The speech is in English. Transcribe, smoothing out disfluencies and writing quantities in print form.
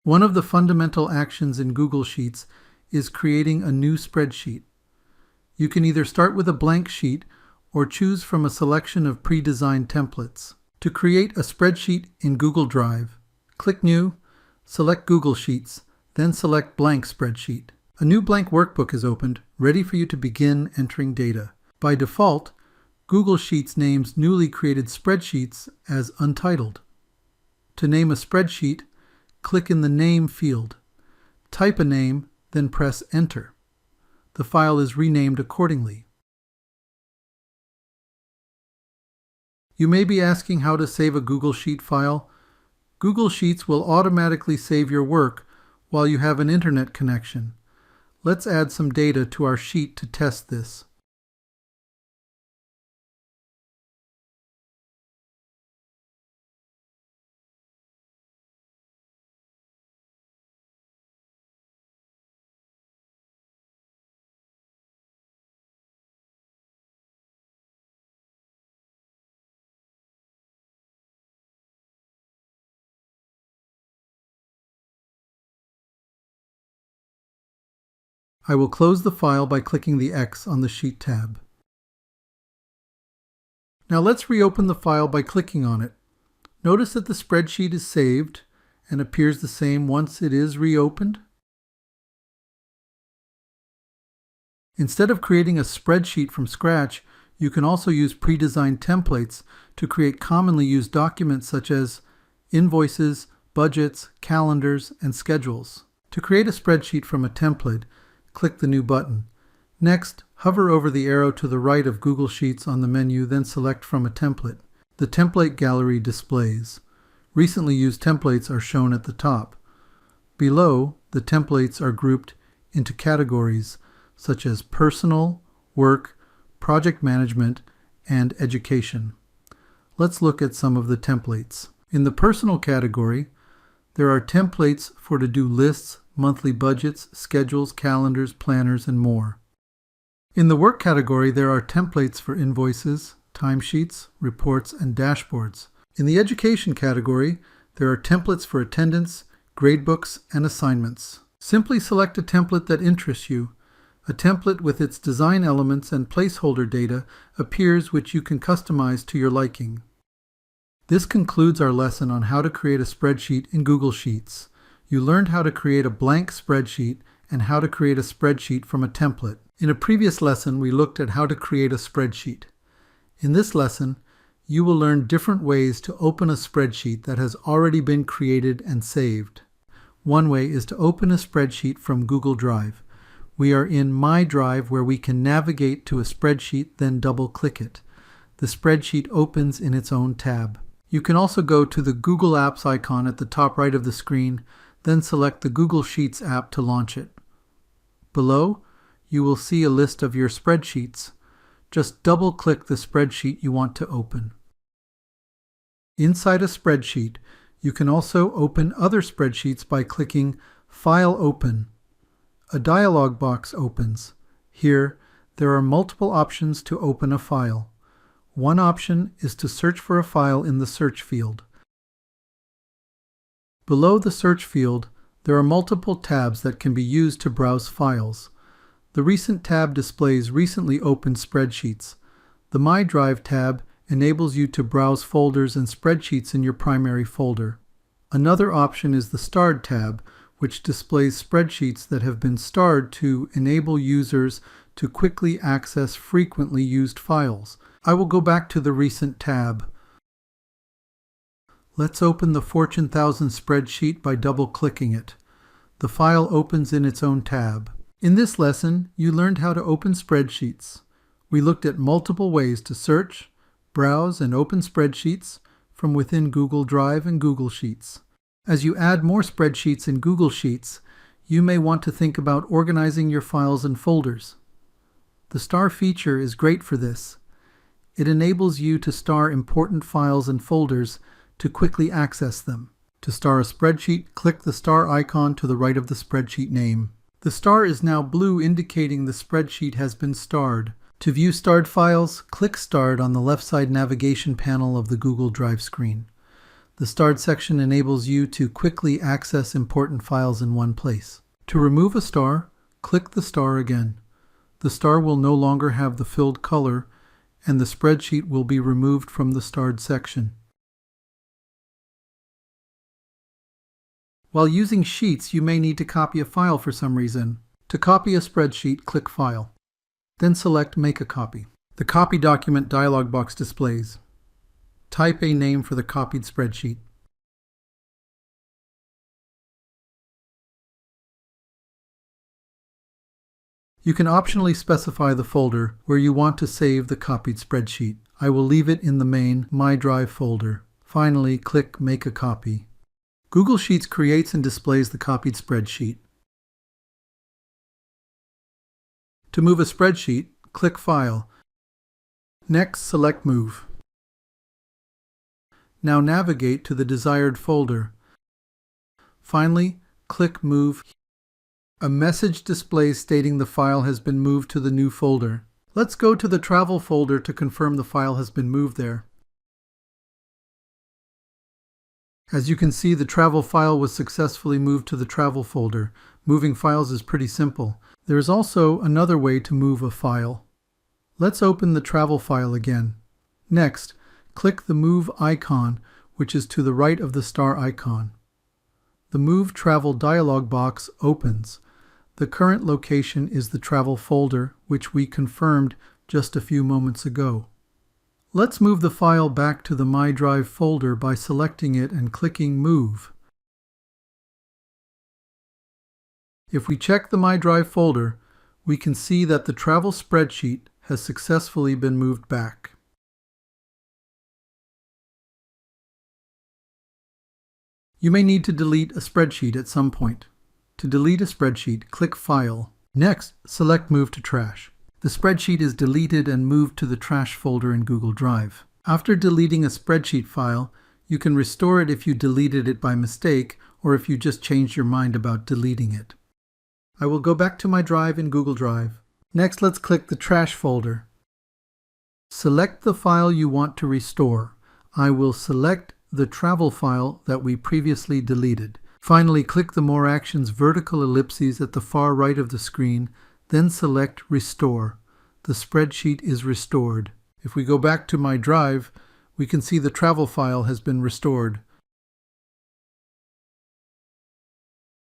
One of the fundamental actions in Google Sheets is creating a new spreadsheet. You can either start with a blank sheet or choose from a selection of pre-designed templates. To create a spreadsheet in Google Drive, click New, select Google Sheets, then select Blank Spreadsheet. A new blank workbook is opened, ready for you to begin entering data. By default, Google Sheets names newly created spreadsheets as Untitled. To name a spreadsheet, click in the Name field. Type a name, then press Enter. The file is renamed accordingly. You may be asking how to save a Google Sheet file. Google Sheets will automatically save your work while you have an internet connection. Let's add some data to our sheet to test this. I will close the file by clicking the X on the Sheet tab. Now let's reopen the file by clicking on it. Notice that the spreadsheet is saved and appears the same once it is reopened. Instead of creating a spreadsheet from scratch, you can also use pre-designed templates to create commonly used documents such as invoices, budgets, calendars, and schedules. To create a spreadsheet from a template, click the New button. Next, hover over the arrow to the right of Google Sheets on the menu, then select from a template. The template gallery displays. Recently used templates are shown at the top. Below, the templates are grouped into categories such as personal, work, project management, and education. Let's look at some of the templates. In the personal category, there are templates for to-do lists, monthly budgets, schedules, calendars, planners, and more. In the work category, there are templates for invoices, timesheets, reports, and dashboards. In the education category, there are templates for attendance, gradebooks, and assignments. Simply select a template that interests you. A template with its design elements and placeholder data appears, which you can customize to your liking. This concludes our lesson on how to create a spreadsheet in Google Sheets. You learned how to create a blank spreadsheet and how to create a spreadsheet from a template. In a previous lesson, we looked at how to create a spreadsheet. In this lesson, you will learn different ways to open a spreadsheet that has already been created and saved. One way is to open a spreadsheet from Google Drive. We are in My Drive, where we can navigate to a spreadsheet, then double-click it. The spreadsheet opens in its own tab. You can also go to the Google Apps icon at the top right of the screen, then select the Google Sheets app to launch it. Below, you will see a list of your spreadsheets. Just double-click the spreadsheet you want to open. Inside a spreadsheet, you can also open other spreadsheets by clicking File Open. A dialog box opens. Here, there are multiple options to open a file. One option is to search for a file in the search field. Below the search field, there are multiple tabs that can be used to browse files. The Recent tab displays recently opened spreadsheets. The My Drive tab enables you to browse folders and spreadsheets in your primary folder. Another option is the Starred tab, which displays spreadsheets that have been starred to enable users to quickly access frequently used files. I will go back to the Recent tab. Let's open the Fortune 1000 spreadsheet by double-clicking it. The file opens in its own tab. In this lesson, you learned how to open spreadsheets. We looked at multiple ways to search, browse, and open spreadsheets from within Google Drive and Google Sheets. As you add more spreadsheets in Google Sheets, you may want to think about organizing your files and folders. The star feature is great for this. It enables you to star important files and folders to quickly access them. To star a spreadsheet, click the star icon to the right of the spreadsheet name. The star is now blue, indicating the spreadsheet has been starred. To view starred files, click Starred on the left side navigation panel of the Google Drive screen. The starred section enables you to quickly access important files in one place. To remove a star, click the star again. The star will no longer have the filled color, and the spreadsheet will be removed from the starred section. While using Sheets, you may need to copy a file for some reason. To copy a spreadsheet, click File. Then select Make a Copy. The Copy Document dialog box displays. Type a name for the copied spreadsheet. You can optionally specify the folder where you want to save the copied spreadsheet. I will leave it in the main My Drive folder. Finally, click Make a Copy. Google Sheets creates and displays the copied spreadsheet. To move a spreadsheet, click File. Next, select Move. Now navigate to the desired folder. Finally, click Move. A message displays stating the file has been moved to the new folder. Let's go to the Travel folder to confirm the file has been moved there. As you can see, the Travel file was successfully moved to the Travel folder. Moving files is pretty simple. There is also another way to move a file. Let's open the Travel file again. Next, click the Move icon, which is to the right of the star icon. The Move Travel dialog box opens. The current location is the Travel folder, which we confirmed just a few moments ago. Let's move the file back to the My Drive folder by selecting it and clicking Move. If we check the My Drive folder, we can see that the Travel spreadsheet has successfully been moved back. You may need to delete a spreadsheet at some point. To delete a spreadsheet, click File. Next, select Move to Trash. The spreadsheet is deleted and moved to the Trash folder in Google Drive. After deleting a spreadsheet file, you can restore it if you deleted it by mistake or if you just changed your mind about deleting it. I will go back to my drive in Google Drive. Next, let's click the Trash folder. Select the file you want to restore. I will select the Travel file that we previously deleted. Finally, click the More Actions vertical ellipses at the far right of the screen, then select Restore. The spreadsheet is restored. If we go back to My Drive, we can see the Travel file has been restored.